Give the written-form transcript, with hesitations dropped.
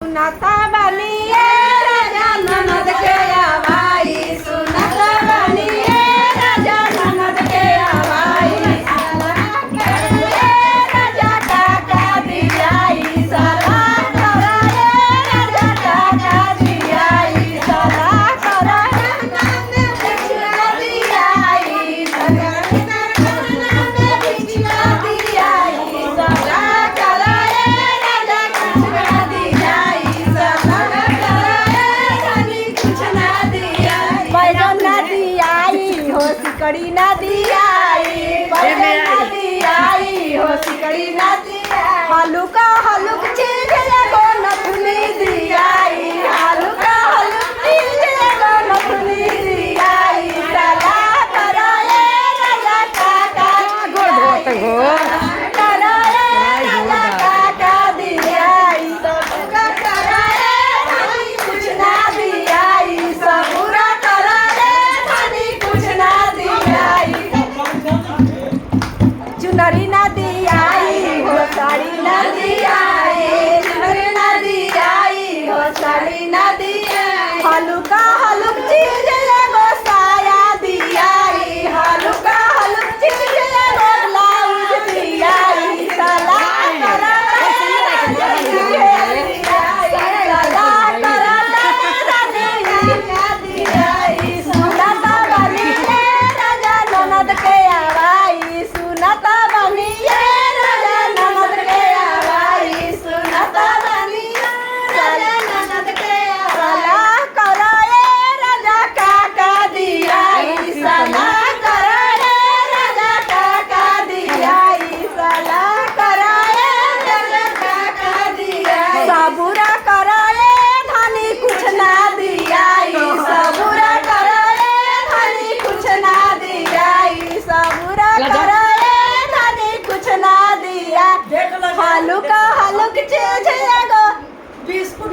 सुनाता बनिए राजा ननद के आवाई सुनाता बनिए राजा ननद के आवाई राजा काका दियाई सला कराए राजा काका दियाई सला कराए बिछड़ा दियाई सला बिछड़ा दियाई सला कराए राजा बिछड़ा दियाई सला कराए रानी बिछड़ा दियाई बैगन ना दियाई हो सिकड़ी ना दियाई बैगन ना दियाई हो सिकड़ी ना दियाई हलुका हलुक चीज एगो नथुनी दियाई हलुका हलुक चीज एगो नथुनी दियाई सला कराए राजा काका कराए राजा काका दियाई सबका कराए रानी कुछ ना दियाई सबूरा कराए रानी कुछ ना दियाई चुनरी ना दियाई हो साड़ी ना दियाई चुनरी ना दियाई हो साड़ी ना दियाई हलुका हलुक चीज एगो साया दियाई हलुका हलुक चीज एगो ब्लाउज दियाई सला कराए सला कराए रानी दियाई सुनाता बनिए राजा ननद के आवाई सुनाता बनिए राजा ननद के आवाई सुनाता बनिए राजा ननद के सला कराए राजा काका दियाई सला कराए राजा काका दियाई सला कराए राजा काका दियाई सबूरा कराए धनी कुछ ना दियाई सबूरा कराए धनी कुछ ना दियाई सबूरा कराए धनी कुछ ना दिया हलुका हलुक चीज एगो बिस्कुट